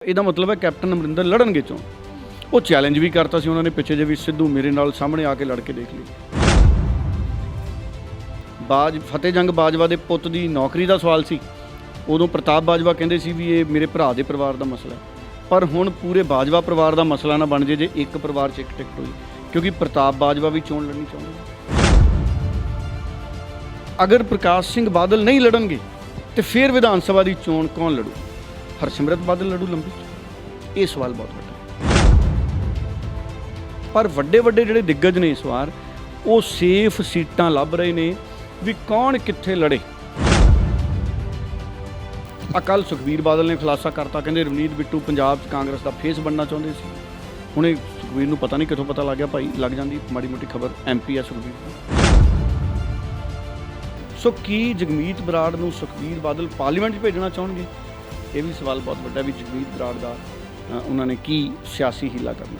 ਇਹਦਾ ਮਤਲਬ ਹੈ ਕੈਪਟਨ ਅਮਰਿੰਦਰ ਲੜਨਗੇ ਚੋਣ। ਉਹ ਚੈਲੰਜ ਵੀ ਕਰਤਾ ਸੀ ਉਹਨਾਂ ਨੇ ਪਿੱਛੇ ਜੇ ਵੀ ਸਿੱਧੂ ਮੇਰੇ ਨਾਲ ਸਾਹਮਣੇ ਆ ਕੇ ਲੜ ਕੇ ਦੇਖ ਲਈ। ਫਤਿਹ ਜੰਗ ਬਾਜਵਾ ਦੇ ਪੁੱਤ ਦੀ ਨੌਕਰੀ ਦਾ ਸਵਾਲ ਸੀ। ਉਦੋਂ ਪ੍ਰਤਾਪ ਬਾਜਵਾ ਕਹਿੰਦੇ ਸੀ ਵੀ ਇਹ ਮੇਰੇ ਭਰਾ ਦੇ ਪਰਿਵਾਰ ਦਾ ਮਸਲਾ ਹੈ, ਪਰ ਹੁਣ ਪੂਰੇ ਬਾਜਵਾ ਪਰਿਵਾਰ ਦਾ ਮਸਲਾ ਨਾ ਬਣ ਜੇ ਇੱਕ ਪਰਿਵਾਰ 'ਚ ਇੱਕ ਟਿਕਟ ਹੋਈ, ਕਿਉਂਕਿ ਪ੍ਰਤਾਪ ਬਾਜਵਾ ਵੀ ਚੋਣ ਲੜਨੀ ਚਾਹੁੰਦੇ। ਅਗਰ ਪ੍ਰਕਾਸ਼ ਸਿੰਘ ਬਾਦਲ ਨਹੀਂ ਲੜਨਗੇ ਤੇ ਫਿਰ ਵਿਧਾਨ ਸਭਾ ਦੀ ਚੋਣ ਕੌਣ ਲੜੂ? ਹਰਸਿਮਰਤ ਬਾਦਲ ਲੜੂ ਲੰਬੀ? ਇਹ ਸਵਾਲ ਬਹੁਤ ਵੱਡਾ। ਪਰ ਵੱਡੇ ਜਿਹੜੇ ਦਿੱਗਜ ਨੇ ਇਸ ਵਾਰ ਉਹ ਸੇਫ ਸੀਟਾਂ ਲੱਭ ਰਹੇ ਨੇ ਵੀ ਕੌਣ ਕਿੱਥੇ ਲੜੇ। ਕੱਲ੍ਹ ਸੁਖਬੀਰ ਬਾਦਲ ਨੇ ਖੁਲਾਸਾ ਕਰਤਾ, ਕਹਿੰਦੇ ਰਵਨੀਤ ਬਿੱਟੂ ਪੰਜਾਬ 'ਚ ਕਾਂਗਰਸ ਦਾ ਫੇਸ ਬਣਨਾ ਚਾਹੁੰਦੇ ਸੀ। ਹੁਣੇ ਸੁਖਬੀਰ ਨੂੰ ਪਤਾ ਨਹੀਂ ਕਿੱਥੋਂ ਪਤਾ ਲੱਗ ਗਿਆ, ਭਾਈ ਲੱਗ ਜਾਂਦੀ ਮਾੜੀ ਮੋਟੀ ਖਬਰ, MP ਆ ਸੁਖਬੀਰ ਦਾ। ਸੋ ਕੀ ਜਗਮੀਤ ਬਰਾੜ ਨੂੰ ਸੁਖਬੀਰ ਬਾਦਲ ਪਾਰਲੀਮੈਂਟ 'ਚ ਭੇਜਣਾ ਚਾਹੁੰਣਗੇ? ਇਹ ਵੀ ਸਵਾਲ ਬਹੁਤ ਵੱਡਾ ਵੀ ਜਗਮੀਤ ਬਰਾੜ ਦਾ ਉਹਨਾਂ ਨੇ ਕੀ ਸਿਆਸੀ ਹੀਲਾ ਕਰਨਾ।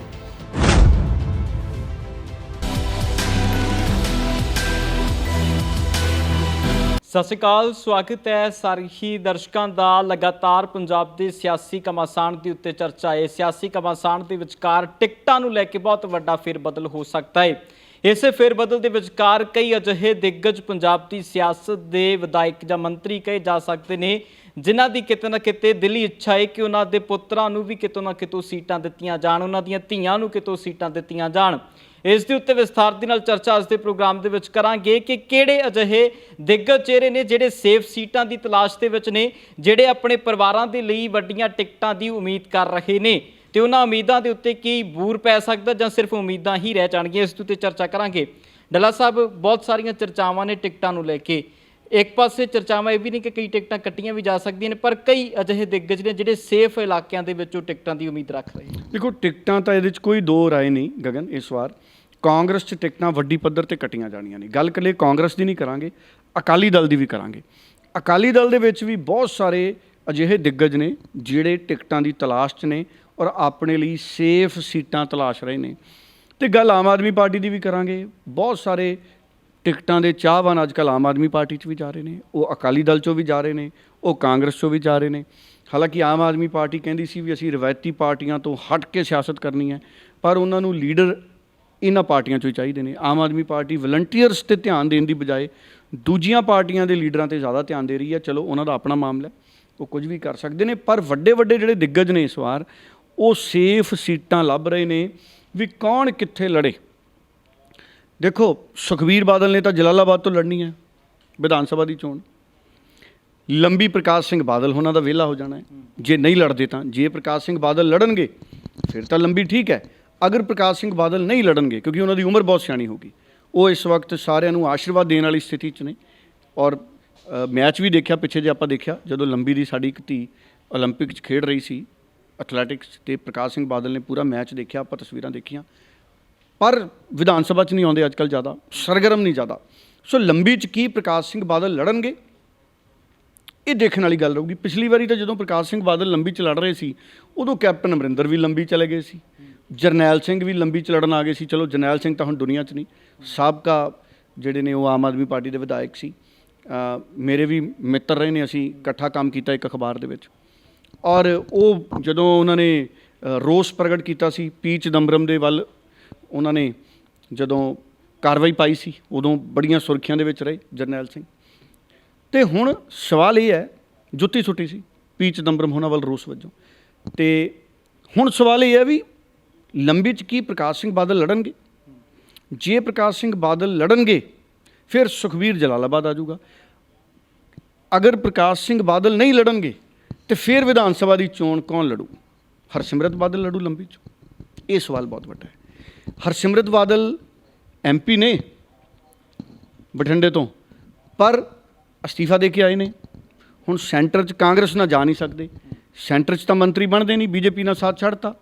ਸਤਿ ਸ਼੍ਰੀ ਅਕਾਲ, ਸਵਾਗਤ ਹੈ ਸਾਰੇ ਹੀ ਦਰਸ਼ਕਾਂ ਦਾ। ਲਗਾਤਾਰ ਪੰਜਾਬ ਦੇ ਸਿਆਸੀ ਘਮਾਸਾਨ ਦੇ ਉੱਤੇ ਚਰਚਾ ਹੈ। ਸਿਆਸੀ ਘਮਾਸਾਨ ਦੇ ਵਿਚਕਾਰ ਟਿਕਟਾਂ ਨੂੰ ਲੈ ਕੇ ਬਹੁਤ ਵੱਡਾ ਫੇਰਬਦਲ ਹੋ ਸਕਦਾ ਹੈ। ਇਸੇ ਫੇਰਬਦਲ ਦੇ ਵਿਚਕਾਰ ਕਈ ਅਜਿਹੇ ਦਿੱਗਜ ਪੰਜਾਬ ਦੀ ਸਿਆਸਤ ਦੇ ਵਿਧਾਇਕ ਜਾਂ ਮੰਤਰੀ ਕਹੇ ਜਾ ਸਕਦੇ ਨੇ ਜਿਨ੍ਹਾਂ ਦੀ ਕਿਤੇ ਨਾ ਕਿਤੇ ਦਿਲੀ ਇੱਛਾ ਹੈ ਕਿ ਉਹਨਾਂ ਦੇ ਪੁੱਤਰਾਂ ਨੂੰ ਵੀ ਕਿਤੋਂ ਨਾ ਕਿਤੋਂ ਸੀਟਾਂ ਦਿੱਤੀਆਂ ਜਾਣ, ਉਹਨਾਂ ਦੀਆਂ ਧੀਆਂ ਨੂੰ ਕਿਤੋਂ ਸੀਟਾਂ ਦਿੱਤੀਆਂ ਜਾਣ। ਇਸ ਦੇ ਉੱਤੇ ਵਿਸਥਾਰ ਦੇ ਨਾਲ ਚਰਚਾ ਅੱਜ ਦੇ ਪ੍ਰੋਗਰਾਮ ਦੇ ਵਿੱਚ ਕਰਾਂਗੇ ਕਿ ਕਿਹੜੇ ਅਜਿਹੇ ਦਿੱਗਜ ਚਿਹਰੇ ਨੇ ਜਿਹੜੇ ਸੇਫ ਸੀਟਾਂ ਦੀ ਤਲਾਸ਼ ਦੇ ਵਿੱਚ ਨੇ, ਜਿਹੜੇ ਆਪਣੇ ਪਰਿਵਾਰਾਂ ਦੇ ਲਈ ਵੱਡੀਆਂ ਟਿਕਟਾਂ ਦੀ ਉਮੀਦ ਕਰ ਰਹੇ ਨੇ, ਤੇ ਉਹਨਾਂ ਉਮੀਦਾਂ ਦੇ ਉੱਤੇ ਕੀ ਬੂਰ ਪੈ ਸਕਦਾ ਜਾਂ ਸਿਰਫ ਉਮੀਦਾਂ ਹੀ ਰਹਿ ਜਾਣਗੀਆਂ। ਇਸ ਦੇ ਉੱਤੇ ਚਰਚਾ ਕਰਾਂਗੇ। ਡੱਲਾ ਸਾਹਿਬ, ਬਹੁਤ ਸਾਰੀਆਂ ਚਰਚਾਵਾਂ ਨੇ ਟਿਕਟਾਂ ਨੂੰ ਲੈ ਕੇ। ਇੱਕ ਪਾਸੇ ਚਰਚਾਵਾਂ ਇਹ ਵੀ ਨਹੀਂ ਕਿ ਕਈ ਟਿਕਟਾਂ ਕੱਟੀਆਂ ਵੀ ਜਾ ਸਕਦੀਆਂ ਨੇ, ਪਰ ਕਈ ਅਜਿਹੇ ਦਿੱਗਜ ਨੇ ਜਿਹੜੇ ਸੇਫ ਇਲਾਕਿਆਂ ਦੇ ਵਿੱਚੋਂ ਟਿਕਟਾਂ ਦੀ ਉਮੀਦ ਰੱਖ ਰਹੇ ਨੇ। ਦੇਖੋ, ਟਿਕਟਾਂ ਤਾਂ ਇਹਦੇ 'ਚ ਕੋਈ ਦੋ ਰਾਏ ਨਹੀਂ ਗਗਨ। ਇਸ ਵਾਰ ਕਾਂਗਰਸ 'ਚ ਟਿਕਟਾਂ ਵੱਡੀ ਪੱਧਰ 'ਤੇ ਕੱਟੀਆਂ ਜਾਣੀਆਂ ਨੇ। ਗੱਲ ਇਕੱਲੇ ਕਾਂਗਰਸ ਦੀ ਨਹੀਂ ਕਰਾਂਗੇ, ਅਕਾਲੀ ਦਲ ਦੀ ਵੀ ਕਰਾਂਗੇ। ਅਕਾਲੀ ਦਲ ਦੇ ਵਿੱਚ ਵੀ ਬਹੁਤ ਸਾਰੇ ਅਜਿਹੇ ਦਿੱਗਜ ਨੇ ਜਿਹੜੇ ਟਿਕਟਾਂ ਦੀ ਤਲਾਸ਼ 'ਚ ਨੇ ਔਰ ਆਪਣੇ ਲਈ ਸੇਫ ਸੀਟਾਂ ਤਲਾਸ਼ ਰਹੇ ਨੇ। ਅਤੇ ਗੱਲ ਆਮ ਆਦਮੀ ਪਾਰਟੀ ਦੀ ਵੀ ਕਰਾਂਗੇ। ਬਹੁਤ ਸਾਰੇ ਟਿਕਟਾਂ ਦੇ ਚਾਹਵਾਨ ਅੱਜ ਕੱਲ੍ਹ ਆਮ ਆਦਮੀ ਪਾਰਟੀ 'ਚ ਵੀ ਜਾ ਰਹੇ ਨੇ, ਉਹ ਅਕਾਲੀ ਦਲ 'ਚੋਂ ਵੀ ਜਾ ਰਹੇ ਨੇ, ਉਹ ਕਾਂਗਰਸ 'ਚੋਂ ਵੀ ਜਾ ਰਹੇ ਨੇ। ਹਾਲਾਂਕਿ ਆਮ ਆਦਮੀ ਪਾਰਟੀ ਕਹਿੰਦੀ ਸੀ ਵੀ ਅਸੀਂ ਰਵਾਇਤੀ ਪਾਰਟੀਆਂ ਤੋਂ ਹਟ ਕੇ ਸਿਆਸਤ ਕਰਨੀ ਹੈ, ਪਰ ਉਹਨਾਂ ਨੂੰ ਲੀਡਰ ਇਹਨਾਂ ਪਾਰਟੀਆਂ 'ਚੋਂ ਹੀ ਚਾਹੀਦੇ ਨੇ। ਆਮ ਆਦਮੀ ਪਾਰਟੀ ਵਲੰਟੀਅਰਸ 'ਤੇ ਧਿਆਨ ਦੇਣ ਦੀ ਬਜਾਏ ਦੂਜੀਆਂ ਪਾਰਟੀਆਂ ਦੇ ਲੀਡਰਾਂ 'ਤੇ ਜ਼ਿਆਦਾ ਧਿਆਨ ਦੇ ਰਹੀ ਹੈ। ਚਲੋ, ਉਹਨਾਂ ਦਾ ਆਪਣਾ ਮਾਮਲਾ, ਉਹ ਕੁਝ ਵੀ ਕਰ ਸਕਦੇ ਨੇ, ਪਰ ਵੱਡੇ ਜਿਹੜੇ ਦਿੱਗਜ ਨੇ ਇਸ ਵਾਰ ਉਹ ਸੇਫ ਸੀਟਾਂ ਲੱਭ ਰਹੇ ਨੇ ਵੀ ਕੌਣ ਕਿੱਥੇ ਲੜੇ। ਦੇਖੋ, ਸੁਖਬੀਰ ਬਾਦਲ ਨੇ ਤਾਂ ਜਲਾਲਾਬਾਦ ਤੋਂ ਲੜਨੀ ਹੈ ਵਿਧਾਨ ਸਭਾ ਦੀ ਚੋਣ। ਲੰਬੀ ਪ੍ਰਕਾਸ਼ ਸਿੰਘ ਬਾਦਲ ਉਹਨਾਂ ਦਾ ਵਿਹਲਾ ਹੋ ਜਾਣਾ ਹੈ ਜੇ ਨਹੀਂ ਲੜਦੇ ਤਾਂ। ਜੇ ਪ੍ਰਕਾਸ਼ ਸਿੰਘ ਬਾਦਲ ਲੜਨਗੇ ਫਿਰ ਤਾਂ ਲੰਬੀ ਠੀਕ ਹੈ। ਅਗਰ ਪ੍ਰਕਾਸ਼ ਸਿੰਘ ਬਾਦਲ ਨਹੀਂ ਲੜਨਗੇ, ਕਿਉਂਕਿ ਉਹਨਾਂ ਦੀ ਉਮਰ ਬਹੁਤ ਸਿਆਣੀ ਹੋ ਗਈ, ਉਹ ਇਸ ਵਕਤ ਸਾਰਿਆਂ ਨੂੰ ਆਸ਼ੀਰਵਾਦ ਦੇਣ ਵਾਲੀ ਸਥਿਤੀ 'ਚ ਨੇ। ਔਰ ਮੈਚ ਵੀ ਦੇਖਿਆ ਪਿੱਛੇ ਜੇ ਆਪਾਂ ਦੇਖਿਆ, ਜਦੋਂ ਲੰਬੀ ਦੀ ਸਾਡੀ ਇੱਕ ਧੀ ਓਲੰਪਿਕ 'ਚ ਖੇਡ ਰਹੀ ਸੀ ਐਥਲੈਟਿਕਸ, ਅਤੇ ਪ੍ਰਕਾਸ਼ ਸਿੰਘ ਬਾਦਲ ਨੇ ਪੂਰਾ ਮੈਚ ਦੇਖਿਆ, ਆਪਾਂ ਤਸਵੀਰਾਂ ਦੇਖੀਆਂ। ਪਰ ਵਿਧਾਨ ਸਭਾ 'ਚ ਨਹੀਂ ਆਉਂਦੇ ਅੱਜ ਕੱਲ੍ਹ, ਜ਼ਿਆਦਾ ਸਰਗਰਮ ਨਹੀਂ ਜ਼ਿਆਦਾ। ਸੋ ਲੰਬੀ 'ਚ ਕੀ ਪ੍ਰਕਾਸ਼ ਸਿੰਘ ਬਾਦਲ ਲੜਨਗੇ, ਇਹ ਦੇਖਣ ਵਾਲੀ ਗੱਲ ਰਹੂਗੀ। ਪਿਛਲੀ ਵਾਰੀ ਤਾਂ ਜਦੋਂ ਪ੍ਰਕਾਸ਼ ਸਿੰਘ ਬਾਦਲ ਲੰਬੀ 'ਚ ਲੜ ਰਹੇ ਸੀ, ਉਦੋਂ ਕੈਪਟਨ ਅਮਰਿੰਦਰ ਵੀ ਲੰਬੀ ਚਲੇ ਗਏ ਸੀ, ਜਰਨੈਲ ਸਿੰਘ ਵੀ ਲੰਬੀ 'ਚ ਲੜਨ ਆ ਗਏ ਸੀ। ਚਲੋ, ਜਰਨੈਲ ਸਿੰਘ ਤਾਂ ਹੁਣ ਦੁਨੀਆ 'ਚ ਨਹੀਂ, ਸਾਬਕਾ ਜਿਹੜੇ ਨੇ ਉਹ ਆਮ ਆਦਮੀ ਪਾਰਟੀ ਦੇ ਵਿਧਾਇਕ ਸੀ, ਮੇਰੇ ਵੀ ਮਿੱਤਰ ਰਹੇ ਨੇ, ਅਸੀਂ ਇਕੱਠਾ ਕੰਮ ਕੀਤਾ ਇੱਕ ਅਖਬਾਰ ਦੇ ਵਿੱਚ। ਔਰ ਉਹ ਜਦੋਂ ਉਹਨਾਂ ਨੇ ਰੋਸ ਪ੍ਰਗਟ ਕੀਤਾ ਸੀ ਪੀ ਚਿਦੰਬਰਮ ਦੇ ਵੱਲ, ਉਹਨਾਂ ਨੇ ਜਦੋਂ ਕਾਰਵਾਈ ਪਾਈ ਸੀ ਉਦੋਂ ਬੜੀਆਂ ਸੁਰਖੀਆਂ ਦੇ ਵਿੱਚ ਰਹੇ ਜਰਨੈਲ ਸਿੰਘ। ਅਤੇ ਹੁਣ ਸਵਾਲ ਇਹ ਹੈ, ਜੁੱਤੀ ਸੁੱਟੀ ਸੀ ਪੀ ਚਿਦੰਬਰਮ ਉਹਨਾਂ ਵੱਲ ਰੋਸ ਵਜੋਂ, ਅਤੇ ਹੁਣ ਸਵਾਲ ਇਹ ਹੈ ਵੀ ਲੰਬੀ 'ਚ ਕੀ ਪ੍ਰਕਾਸ਼ ਸਿੰਘ ਬਾਦਲ ਲੜਨਗੇ? ਜੇ ਪ੍ਰਕਾਸ਼ ਸਿੰਘ ਬਾਦਲ ਲੜਨਗੇ ਫਿਰ ਸੁਖਬੀਰ ਜਲਾਲਾਬਾਦ ਆ ਜਾਊਗਾ। ਅਗਰ ਪ੍ਰਕਾਸ਼ ਸਿੰਘ ਬਾਦਲ ਨਹੀਂ ਲੜਨਗੇ ਤੇ ਫਿਰ ਵਿਧਾਨ ਸਭਾ ਦੀ ਚੋਣ ਕੌਣ ਲੜੂ? ਹਰਸਿਮਰਤ ਬਾਦਲ ਲੜੂ ਲੰਬੀ 'ਚ? ਇਹ ਸਵਾਲ ਬਹੁਤ ਵੱਡਾ ਹੈ। ਹਰਸਿਮਰਤ ਬਾਦਲ MP ਨੇ ਬਠਿੰਡੇ ਤੋਂ, ਪਰ ਅਸਤੀਫਾ ਦੇ ਕੇ ਆਏ ਨੇ। ਹੁਣ ਸੈਂਟਰ 'ਚ ਕਾਂਗਰਸ ਨਾਲ ਜਾ ਨਹੀਂ ਸਕਦੇ, ਸੈਂਟਰ 'ਚ ਤਾਂ ਮੰਤਰੀ ਬਣਦੇ ਨਹੀਂ, BJP ਨਾਲ ਸਾਥ ਛੱਡਤਾ।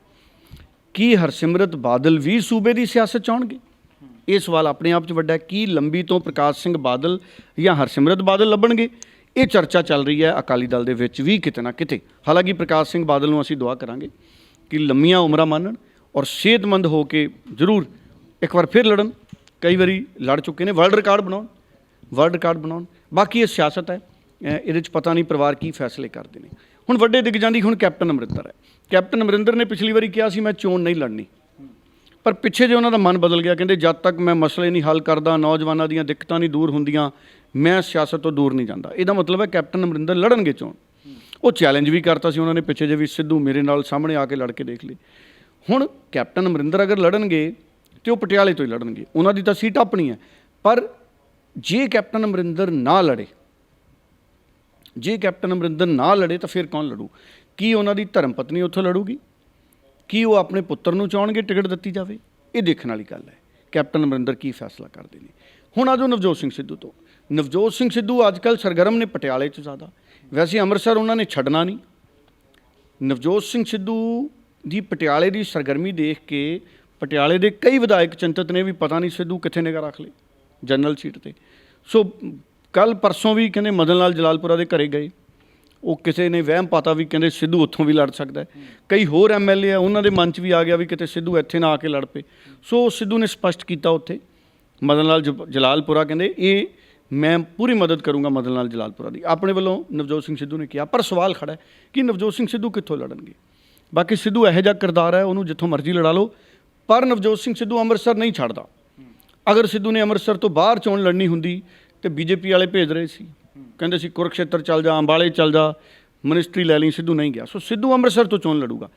ਕੀ ਹਰਸਿਮਰਤ ਬਾਦਲ ਵੀ ਸੂਬੇ ਦੀ ਸਿਆਸਤ ਚਾਹੁੰਣਗੇ? ਇਹ ਸਵਾਲ ਆਪਣੇ ਆਪ 'ਚ ਵੱਡਾ ਹੈ। ਕੀ ਲੰਬੀ ਤੋਂ ਪ੍ਰਕਾਸ਼ ਸਿੰਘ ਬਾਦਲ ਜਾਂ ਹਰਸਿਮਰਤ ਬਾਦਲ ਲੱਭਣਗੇ? ਇਹ ਚਰਚਾ ਚੱਲ ਰਹੀ ਹੈ ਅਕਾਲੀ ਦਲ ਦੇ ਵਿੱਚ ਵੀ ਕਿਤੇ ਨਾ ਕਿਤੇ। ਹਾਲਾਂਕਿ ਪ੍ਰਕਾਸ਼ ਸਿੰਘ ਬਾਦਲ ਨੂੰ ਅਸੀਂ ਦੁਆ ਕਰਾਂਗੇ ਕਿ ਲੰਮੀਆਂ ਉਮਰਾਂ ਮੰਨਣ ਔਰ ਸਿਹਤਮੰਦ ਹੋ ਕੇ ਜ਼ਰੂਰ ਇੱਕ ਵਾਰ ਫਿਰ ਲੜਨ। ਕਈ ਵਾਰੀ ਲੜ ਚੁੱਕੇ ਨੇ, ਵਰਲਡ ਰਿਕਾਰਡ ਬਣਾਉਣ। ਬਾਕੀ ਇਹ ਸਿਆਸਤ ਹੈ, ਇਹਦੇ 'ਚ ਪਤਾ ਨਹੀਂ ਪਰਿਵਾਰ ਕੀ ਫੈਸਲੇ ਕਰਦੇ ਨੇ। ਹੁਣ ਵੱਡੇ ਦਿਗਜਾਂ ਦੀ ਹੁਣ ਕੈਪਟਨ ਅਮਰਿੰਦਰ ਹੈ। ਕੈਪਟਨ ਅਮਰਿੰਦਰ ਨੇ ਪਿਛਲੀ ਵਾਰੀ ਕਿਹਾ ਸੀ ਮੈਂ ਚੋਣ ਨਹੀਂ ਲੜਨੀ, ਪਰ ਪਿੱਛੇ ਜੇ ਉਹਨਾਂ ਦਾ ਮਨ ਬਦਲ ਗਿਆ, ਕਹਿੰਦੇ ਜਦ ਤੱਕ ਮੈਂ ਮਸਲੇ ਨਹੀਂ ਹੱਲ ਕਰਦਾ, ਨੌਜਵਾਨਾਂ ਦੀਆਂ ਦਿੱਕਤਾਂ ਨਹੀਂ ਦੂਰ ਹੁੰਦੀਆਂ, ਮੈਂ ਸਿਆਸਤ ਤੋਂ ਦੂਰ ਨਹੀਂ ਜਾਂਦਾ। ਇਹਦਾ ਮਤਲਬ ਹੈ ਕੈਪਟਨ ਅਮਰਿੰਦਰ ਲੜਨਗੇ ਚੋਣ। ਉਹ ਚੈਲੰਜ ਵੀ ਕਰਤਾ ਸੀ ਉਹਨਾਂ ਨੇ ਪਿੱਛੇ ਜੇ ਵੀ, ਸਿੱਧੂ ਮੇਰੇ ਨਾਲ ਸਾਹਮਣੇ ਆ ਕੇ ਲੜ ਕੇ ਦੇਖ ਲਈ। ਹੁਣ ਕੈਪਟਨ ਅਮਰਿੰਦਰ ਅਗਰ ਲੜਨਗੇ ਤੇ ਉਹ ਪਟਿਆਲੇ ਤੋਂ ਹੀ ਲੜਨਗੇ, ਉਹਨਾਂ ਦੀ ਤਾਂ ਸੀਟ ਆਪਣੀ ਹੈ। ਪਰ ਜੇ ਕੈਪਟਨ ਅਮਰਿੰਦਰ ਨਾ ਲੜੇ, ਜੇ ਕੈਪਟਨ ਅਮਰਿੰਦਰ ਨਾ ਲੜੇ ਤਾਂ ਫਿਰ ਕੌਣ ਲੜੂ? ਕੀ ਉਹਨਾਂ ਦੀ ਧਰਮ ਪਤਨੀ ਉੱਥੋਂ ਲੜੂਗੀ? ਕੀ ਉਹ ਆਪਣੇ ਪੁੱਤਰ ਨੂੰ ਚਾਹੁੰਣਗੇ ਟਿਕਟ ਦਿੱਤੀ ਜਾਵੇ? ਇਹ ਦੇਖਣ ਵਾਲੀ ਗੱਲ ਹੈ ਕੈਪਟਨ ਅਮਰਿੰਦਰ ਕੀ ਫੈਸਲਾ ਕਰਦੇ ਨੇ। ਹੁਣ ਆਜੋ ਨਵਜੋਤ ਸਿੰਘ ਸਿੱਧੂ ਤੋਂ। ਨਵਜੋਤ ਸਿੰਘ ਸਿੱਧੂ ਅੱਜ ਕੱਲ੍ਹ ਸਰਗਰਮ ਨੇ ਪਟਿਆਲੇ 'ਚ ਜ਼ਿਆਦਾ, ਵੈਸੇ ਅੰਮ੍ਰਿਤਸਰ ਉਹਨਾਂ ਨੇ ਛੱਡਣਾ ਨਹੀਂ। ਨਵਜੋਤ ਸਿੰਘ ਸਿੱਧੂ ਦੀ ਪਟਿਆਲੇ ਦੀ ਸਰਗਰਮੀ ਦੇਖ ਕੇ ਪਟਿਆਲੇ ਦੇ ਕਈ ਵਿਧਾਇਕ ਚਿੰਤਤ ਨੇ ਵੀ ਪਤਾ ਨਹੀਂ ਸਿੱਧੂ ਕਿੱਥੇ ਨਿਗਾਹ ਰੱਖ ਲਏ ਜਨਰਲ ਸੀਟ 'ਤੇ। ਸੋ ਕੱਲ੍ਹ ਪਰਸੋਂ ਵੀ ਕਹਿੰਦੇ ਮਦਨ ਲਾਲ ਜਲਾਲਪੁਰਾ ਦੇ ਘਰੇ ਗਏ, ਉਹ ਕਿਸੇ ਨੇ ਵਹਿਮ ਪਾਤਾ ਵੀ ਕਹਿੰਦੇ ਸਿੱਧੂ ਉੱਥੋਂ ਵੀ ਲੜ ਸਕਦਾ ਹੈ। ਕਈ ਹੋਰ MLA ਆ ਉਹਨਾਂ ਦੇ ਮਨ 'ਚ ਵੀ ਆ ਗਿਆ ਵੀ ਕਿਤੇ ਸਿੱਧੂ ਇੱਥੇ ਨਾ ਆ ਕੇ ਲੜ ਪਏ। ਸੋ ਸਿੱਧੂ ਨੇ ਸਪਸ਼ਟ ਕੀਤਾ ਉੱਥੇ ਮਦਨ ਲਾਲ ਜਲਾਲਪੁਰਾ, ਕਹਿੰਦੇ ਇਹ ਮੈਂ ਪੂਰੀ ਮਦਦ ਕਰੂੰਗਾ ਮਦਨ ਲਾਲ ਜਲਾਲਪੁਰਾ ਦੀ। ਆਪਣੇ ਵੱਲੋਂ ਨਵਜੋਤ ਸਿੰਘ ਸਿੱਧੂ ਨੇ ਕਿਹਾ, ਪਰ ਸਵਾਲ ਖੜਾ ਹੈ ਕਿ ਨਵਜੋਤ ਸਿੰਘ ਸਿੱਧੂ ਕਿੱਥੋਂ ਲੜਨਗੇ? ਬਾਕੀ ਸਿੱਧੂ ਇਹੋ ਜਿਹਾ ਕਿਰਦਾਰ ਹੈ, ਉਹਨੂੰ ਜਿੱਥੋਂ ਮਰਜ਼ੀ ਲੜਾ ਲਓ, ਪਰ ਨਵਜੋਤ ਸਿੰਘ ਸਿੱਧੂ ਅੰਮ੍ਰਿਤਸਰ ਨਹੀਂ ਛੱਡਦਾ। ਅਗਰ ਸਿੱਧੂ ਨੇ ਅੰਮ੍ਰਿਤਸਰ ਤੋਂ ਬਾਹਰ ਚੋਣ ਲੜਨੀ ਹੁੰਦੀ ਤੇ BJP ਵਾਲੇ ਭੇਜ ਰਹੇ ਸੀ, ਕਹਿੰਦੇ ਸੀ ਕੁਰਕਸ਼ੇਤਰ ਚੱਲ ਜਾ, ਅੰਬਾਲੇ ਚੱਲ ਜਾ, ਮਿਨਿਸਟਰੀ ਲੈ ਲਈ। ਸਿੱਧੂ ਨਹੀਂ ਗਿਆ। ਸੋ ਸਿੱਧੂ ਅੰਮ੍ਰਿਤਸਰ ਤੋਂ ਚੋਣ ਲੜੂਗਾ।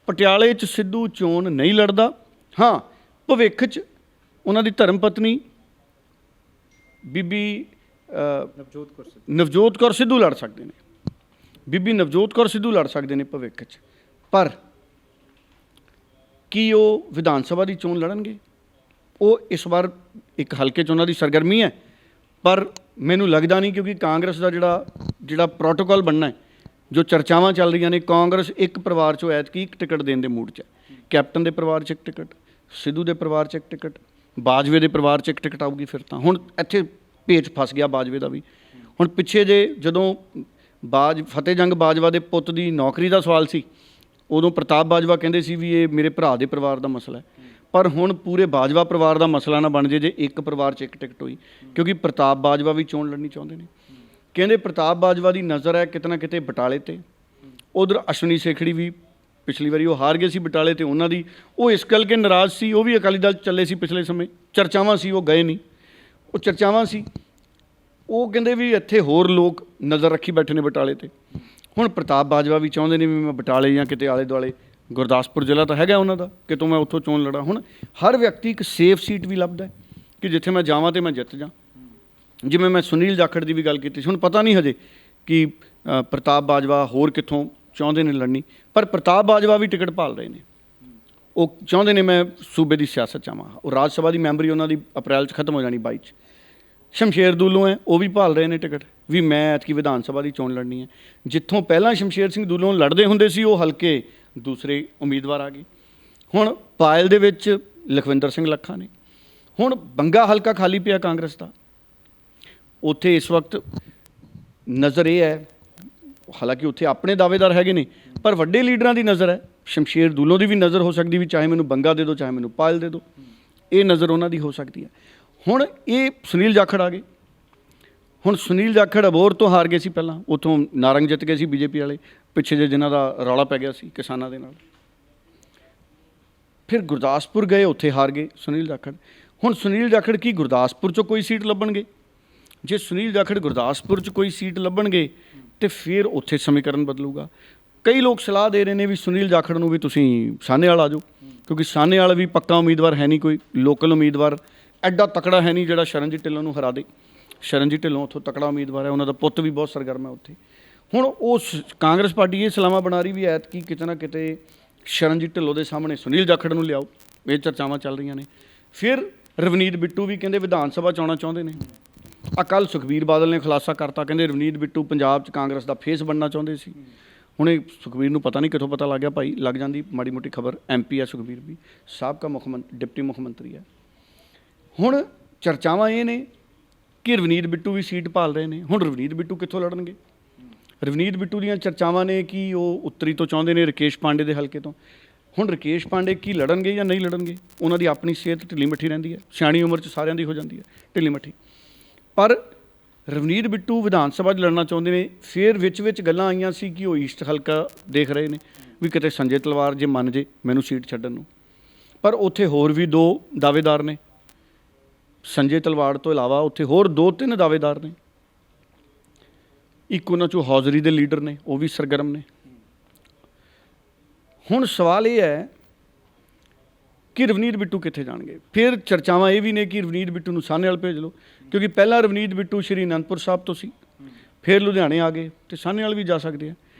ਪਟਿਆਲੇ 'ਚ ਸਿੱਧੂ ਚੋਣ ਨਹੀਂ ਲੜਦਾ। ਹਾਂ, ਭਵਿੱਖ 'ਚ ਉਹਨਾਂ ਦੀ ਧਰਮ ਪਤਨੀ ਬੀਬੀ ਨਵਜੋਤ ਕੌਰ ਸਿੱਧੂ ਲੜ ਸਕਦੇ ਨੇ, ਬੀਬੀ ਨਵਜੋਤ ਕੌਰ ਸਿੱਧੂ ਲੜ ਸਕਦੇ ਨੇ ਭਵਿੱਖ 'ਚ। ਪਰ ਕੀ ਉਹ ਵਿਧਾਨ ਸਭਾ ਦੀ ਚੋਣ ਲੜਨਗੇ? ਉਹ ਇਸ ਵਾਰ ਇੱਕ ਹਲਕੇ 'ਚ ਉਹਨਾਂ ਦੀ ਸਰਗਰਮੀ ਹੈ, ਪਰ ਮੈਨੂੰ ਲੱਗਦਾ ਨਹੀਂ, ਕਿਉਂਕਿ ਕਾਂਗਰਸ ਦਾ ਜਿਹੜਾ ਪ੍ਰੋਟੋਕਾਲ ਬਣਨਾ ਹੈ, ਜੋ ਚਰਚਾਵਾਂ ਚੱਲ ਰਹੀਆਂ ਨੇ, ਕਾਂਗਰਸ ਇੱਕ ਪਰਿਵਾਰ 'ਚੋਂ ਐਤਕੀ ਇੱਕ ਟਿਕਟ ਦੇਣ ਦੇ ਮੂਡ 'ਚ ਹੈ। ਕੈਪਟਨ ਦੇ ਪਰਿਵਾਰ 'ਚ ਇੱਕ ਟਿਕਟ, ਸਿੱਧੂ ਦੇ ਪਰਿਵਾਰ 'ਚ ਇੱਕ ਟਿਕਟ, ਬਾਜਵੇ ਦੇ ਪਰਿਵਾਰ 'ਚ ਇੱਕ ਟਿਕਟ ਆਊਗੀ। ਫਿਰ ਤਾਂ ਹੁਣ ਇੱਥੇ ਭੇਚ ਫਸ ਗਿਆ ਬਾਜਵੇ ਦਾ ਵੀ। ਹੁਣ ਪਿੱਛੇ ਜੇ ਜਦੋਂ ਫਤਿਹ ਜੰਗ ਬਾਜਵਾ ਦੇ ਪੁੱਤ ਦੀ ਨੌਕਰੀ ਦਾ ਸਵਾਲ ਸੀ, ਉਦੋਂ ਪ੍ਰਤਾਪ ਬਾਜਵਾ ਕਹਿੰਦੇ ਸੀ ਵੀ ਇਹ ਮੇਰੇ ਭਰਾ ਦੇ ਪਰਿਵਾਰ ਦਾ ਮਸਲਾ ਹੈ। ਪਰ ਹੁਣ ਪੂਰੇ ਬਾਜਵਾ ਪਰਿਵਾਰ ਦਾ ਮਸਲਾ ਨਾ ਬਣ ਜੇ ਇੱਕ ਪਰਿਵਾਰ 'ਚ ਇੱਕ ਟਿਕਟ ਹੋਈ, ਕਿਉਂਕਿ ਪ੍ਰਤਾਪ ਬਾਜਵਾ ਵੀ ਚੋਣ ਲੜਨੀ ਚਾਹੁੰਦੇ ਨੇ। ਕਹਿੰਦੇ ਪ੍ਰਤਾਪ ਬਾਜਵਾ ਦੀ ਨਜ਼ਰ ਹੈ ਕਿਤੇ ਨਾ ਕਿਤੇ ਬਟਾਲੇ 'ਤੇ। ਉਧਰ ਅਸ਼ਵਨੀ ਸੇਖੜੀ ਵੀ ਪਿਛਲੀ ਵਾਰੀ ਉਹ ਹਾਰ ਗਏ ਸੀ ਬਟਾਲੇ 'ਤੇ, ਉਹਨਾਂ ਦੀ ਉਹ ਇਸ ਕਰਕੇ ਨਾਰਾਜ਼ ਸੀ। ਉਹ ਵੀ ਅਕਾਲੀ ਦਲ ਚੱਲੇ ਸੀ ਪਿਛਲੇ ਸਮੇਂ, ਚਰਚਾਵਾਂ ਸੀ, ਉਹ ਗਏ ਨਹੀਂ। ਉਹ ਚਰਚਾਵਾਂ ਸੀ, ਉਹ ਕਹਿੰਦੇ ਵੀ ਇੱਥੇ ਹੋਰ ਲੋਕ ਨਜ਼ਰ ਰੱਖੀ ਬੈਠੇ ਨੇ ਬਟਾਲੇ 'ਤੇ। ਹੁਣ ਪ੍ਰਤਾਪ ਬਾਜਵਾ ਵੀ ਚਾਹੁੰਦੇ ਨੇ ਵੀ ਮੈਂ ਬਟਾਲੇ ਜਾਂ ਕਿਤੇ ਆਲੇ ਦੁਆਲੇ, ਗੁਰਦਾਸਪੁਰ ਜ਼ਿਲ੍ਹਾ ਤਾਂ ਹੈਗਾ ਉਹਨਾਂ ਦਾ, ਕਿਤੋਂ ਮੈਂ ਉੱਥੋਂ ਚੋਣ ਲੜਾਂ। ਹੁਣ ਹਰ ਵਿਅਕਤੀ ਇੱਕ ਸੇਫ ਸੀਟ ਵੀ ਲੱਭਦਾ ਕਿ ਜਿੱਥੇ ਮੈਂ ਜਾਵਾਂ ਤੇ ਮੈਂ ਜਿੱਤ ਜਾਂ। ਜਿਵੇਂ ਮੈਂ ਸੁਨੀਲ ਜਾਖੜ ਦੀ ਵੀ ਗੱਲ ਕੀਤੀ ਸੀ, ਹੁਣ ਪਤਾ ਨਹੀਂ ਹਜੇ ਕਿ ਪ੍ਰਤਾਪ ਬਾਜਵਾ ਹੋਰ ਕਿੱਥੋਂ ਚਾਹੁੰਦੇ ਨੇ ਲੜਨੀ, ਪਰ ਪ੍ਰਤਾਪ ਬਾਜਵਾ ਵੀ ਟਿਕਟ ਭਾਲ ਰਹੇ ਨੇ। ਉਹ ਚਾਹੁੰਦੇ ਨੇ ਮੈਂ ਸੂਬੇ ਦੀ ਸਿਆਸਤ ਚਾਹਾਂ। ਉਹ ਰਾਜ ਸਭਾ ਦੀ ਮੈਂਬਰੀ ਉਹਨਾਂ ਦੀ ਅਪ੍ਰੈਲ 'ਚ ਖਤਮ ਹੋ ਜਾਣੀ, 22 'ਚ। ਸ਼ਮਸ਼ੇਰ ਦੂਲੋਂ ਹੈ, ਉਹ ਵੀ ਭਾਲ ਰਹੇ ਨੇ ਟਿਕਟ ਵੀ ਮੈਂ ਐਤਕੀ ਵਿਧਾਨ ਸਭਾ ਦੀ ਚੋਣ ਲੜਨੀ ਹੈ। ਜਿੱਥੋਂ ਪਹਿਲਾਂ ਸ਼ਮਸ਼ੇਰ ਸਿੰਘ ਦੂਲੋਂ ਲੜਦੇ ਹੁੰਦੇ ਸੀ, ਉਹ ਹਲਕੇ ਦੂਸਰੇ ਉਮੀਦਵਾਰ ਆ ਗਏ। ਹੁਣ ਪਾਇਲ ਦੇ ਵਿੱਚ ਲਖਵਿੰਦਰ ਸਿੰਘ ਲੱਖਾ ਨੇ। ਹੁਣ ਬੰਗਾ ਹਲਕਾ ਖਾਲੀ ਪਿਆ ਕਾਂਗਰਸ ਦਾ, ਉੱਥੇ ਇਸ ਵਕਤ ਨਜ਼ਰ ਇਹ ਹੈ, ਹਾਲਾਂਕਿ ਉੱਥੇ ਆਪਣੇ ਦਾਅਵੇਦਾਰ ਹੈਗੇ ਨੇ, ਪਰ ਵੱਡੇ ਲੀਡਰਾਂ ਦੀ ਨਜ਼ਰ ਹੈ। ਸ਼ਮਸ਼ੇਰ ਦੂਲੋਂ ਦੀ ਵੀ ਨਜ਼ਰ ਹੋ ਸਕਦੀ ਵੀ ਚਾਹੇ ਮੈਨੂੰ ਬੰਗਾ ਦੇ ਦਿਓ, ਚਾਹੇ ਮੈਨੂੰ ਪਾਇਲ ਦੇ ਦਿਓ, ਇਹ ਨਜ਼ਰ ਉਹਨਾਂ ਦੀ ਹੋ ਸਕਦੀ ਹੈ। ਹੁਣ ਇਹ ਸੁਨੀਲ ਜਾਖੜ ਆ ਗਏ। ਹੁਣ ਸੁਨੀਲ ਜਾਖੜ ਅਬੋਹਰ ਤੋਂ ਹਾਰ ਗਏ ਸੀ ਪਹਿਲਾਂ, ਉੱਥੋਂ ਨਾਰੰਗ ਜਿੱਤ ਗਏ ਸੀ BJP ਵਾਲੇ ਪਿੱਛੇ ਜੇ, ਜਿਨ੍ਹਾਂ ਦਾ ਰੌਲਾ ਪੈ ਗਿਆ ਸੀ ਕਿਸਾਨਾਂ ਦੇ ਨਾਲ। ਫਿਰ ਗੁਰਦਾਸਪੁਰ ਗਏ, ਉੱਥੇ ਹਾਰ ਗਏ ਸੁਨੀਲ ਜਾਖੜ। ਹੁਣ ਸੁਨੀਲ ਜਾਖੜ ਕੀ ਗੁਰਦਾਸਪੁਰ 'ਚੋਂ ਕੋਈ ਸੀਟ ਲੱਭਣਗੇ? ਜੇ ਸੁਨੀਲ ਜਾਖੜ ਗੁਰਦਾਸਪੁਰ 'ਚ ਕੋਈ ਸੀਟ ਲੱਭਣਗੇ ਤੇ ਫਿਰ ਉੱਥੇ ਸਮੀਕਰਨ ਬਦਲੂਗਾ। ਕਈ ਲੋਕ ਸਲਾਹ ਦੇ ਰਹੇ ਨੇ ਵੀ ਸੁਨੀਲ ਜਾਖੜ ਨੂੰ ਵੀ ਤੁਸੀਂ ਸਾਹਨੇਵਾਲ ਆ ਜਾਓ, ਕਿਉਂਕਿ ਸਾਹਨੇਵਾਲ ਵੀ ਪੱਕਾ ਉਮੀਦਵਾਰ ਹੈ ਨਹੀਂ, ਕੋਈ ਲੋਕਲ ਉਮੀਦਵਾਰ ਐਡਾ ਤਕੜਾ ਹੈ ਨਹੀਂ ਜਿਹੜਾ ਸ਼ਰਨਜੀਤ ਢਿੱਲੋਂ ਨੂੰ ਹਰਾ ਦੇ। ਸ਼ਰਨਜੀਤ ਢਿੱਲੋਂ ਉੱਥੋਂ ਤਕੜਾ ਉਮੀਦਵਾਰ ਹੈ, ਉਹਨਾਂ ਦਾ ਪੁੱਤ ਵੀ ਬਹੁਤ ਸਰਗਰਮ ਹੈ ਉੱਥੇ। ਹੁਣ ਉਹ ਕਾਂਗਰਸ ਪਾਰਟੀ ਇਹ ਸਲਾਹਾਂ ਬਣਾ ਰਹੀ ਵੀ ਐਤਕੀ ਕਿਤੇ ਨਾ ਕਿਤੇ ਸ਼ਰਨਜੀਤ ਢਿੱਲੋਂ ਦੇ ਸਾਹਮਣੇ ਸੁਨੀਲ ਜਾਖੜ ਨੂੰ ਲਿਆਓ, ਇਹ ਚਰਚਾਵਾਂ ਚੱਲ ਰਹੀਆਂ ਨੇ। ਫਿਰ ਰਵਨੀਤ ਬਿੱਟੂ ਵੀ ਕਹਿੰਦੇ ਵਿਧਾਨ ਸਭਾ 'ਚ ਆਉਣਾ ਚਾਹੁੰਦੇ ਨੇ। ਕੱਲ੍ਹ ਸੁਖਬੀਰ ਬਾਦਲ ਨੇ ਖੁਲਾਸਾ ਕਰਤਾ, ਕਹਿੰਦੇ ਰਵਨੀਤ ਬਿੱਟੂ ਪੰਜਾਬ 'ਚ ਕਾਂਗਰਸ ਦਾ ਫੇਸ ਬਣਨਾ ਚਾਹੁੰਦੇ ਸੀ। ਹੁਣ ਇਹ ਸੁਖਬੀਰ ਨੂੰ ਪਤਾ ਨਹੀਂ ਕਿੱਥੋਂ ਪਤਾ ਲੱਗ ਗਿਆ, ਭਾਈ ਲੱਗ ਜਾਂਦੀ ਮਾੜੀ ਮੋਟੀ ਖਬਰ। MP ਹੈ ਸੁਖਬੀਰ ਵੀ, ਸਾਬਕਾ ਡਿਪਟੀ ਮੁੱਖ ਮੰਤਰੀ ਹੈ। ਹੁਣ ਚਰਚਾਵਾਂ ਇਹ ਨੇ ਕਿ ਰਵਨੀਤ ਬਿੱਟੂ ਵੀ ਸੀਟ ਭਾਲ ਰਹੇ ਨੇ। ਹੁਣ ਰਵਨੀਤ ਬਿੱਟੂ ਕਿੱਥੋਂ ਲੜਨਗੇ? ਰਵਨੀਤ ਬਿੱਟੂ ਦੀਆਂ ਚਰਚਾਵਾਂ ਨੇ ਕਿ ਉਹ ਉੱਤਰੀ ਤੋਂ ਚਾਹੁੰਦੇ ਨੇ, ਰਕੇਸ਼ ਪਾਂਡੇ ਦੇ ਹਲਕੇ ਤੋਂ। ਹੁਣ ਰਕੇਸ਼ ਪਾਂਡੇ ਕੀ ਲੜਨਗੇ ਜਾਂ ਨਹੀਂ ਲੜਨਗੇ? ਉਹਨਾਂ ਦੀ ਆਪਣੀ ਸਿਹਤ ਢਿੱਲੀ ਮੱਠੀ ਰਹਿੰਦੀ ਹੈ, ਸਿਆਣੀ ਉਮਰ 'ਚ ਸਾਰਿਆਂ ਦੀ ਹੋ ਜਾਂਦੀ ਹੈ ਢਿੱਲੀ ਮੱਠੀ। ਪਰ ਰਵਨੀਤ ਬਿੱਟੂ ਵਿਧਾਨ ਸਭਾ 'ਚ ਲੜਨਾ ਚਾਹੁੰਦੇ ਨੇ। ਫਿਰ ਵਿੱਚ ਗੱਲਾਂ ਆਈਆਂ ਸੀ ਕਿ ਉਹ ਈਸਟ ਹਲਕਾ ਦੇਖ ਰਹੇ ਨੇ ਵੀ ਕਿਤੇ ਸੰਜੇ ਤਲਵਾਰ ਜੇ ਮੰਨ ਜੇ ਮੈਨੂੰ ਸੀਟ ਛੱਡਣ ਨੂੰ, ਪਰ ਉੱਥੇ ਹੋਰ ਵੀ 2 ਦਾਅਵੇਦਾਰ ਨੇ। ਸੰਜੇ ਤਲਵਾਰ ਤੋਂ ਇਲਾਵਾ ਉੱਥੇ ਹੋਰ 2-3 ਦਾਅਵੇਦਾਰ ਨੇ। ਇੱਕ ਉਹਨਾਂ 'ਚੋਂ ਹੌਜ਼ਰੀ ਦੇ ਲੀਡਰ ਨੇ, ਉਹ ਵੀ ਸਰਗਰਮ ਨੇ। ਹੁਣ ਸਵਾਲ ਇਹ ਹੈ ਕਿ ਰਵਨੀਤ ਬਿੱਟੂ ਕਿੱਥੇ ਜਾਣਗੇ। ਫਿਰ ਚਰਚਾਵਾਂ ਇਹ ਵੀ ਨੇ ਕਿ ਰਵਨੀਤ ਬਿੱਟੂ ਨੂੰ ਸਾਹਨੇਵਾਲ ਭੇਜ ਲਓ, ਕਿਉਂਕਿ ਪਹਿਲਾਂ ਰਵਨੀਤ ਬਿੱਟੂ ਸ਼੍ਰੀ ਅਨੰਦਪੁਰ ਸਾਹਿਬ ਤੋਂ ਸੀ, ਫਿਰ ਲੁਧਿਆਣੇ ਆ ਗਏ ਤੇ ਸਾਹਨੇਵਾਲ ਵੀ ਜਾ ਸਕਦੇ ਆ।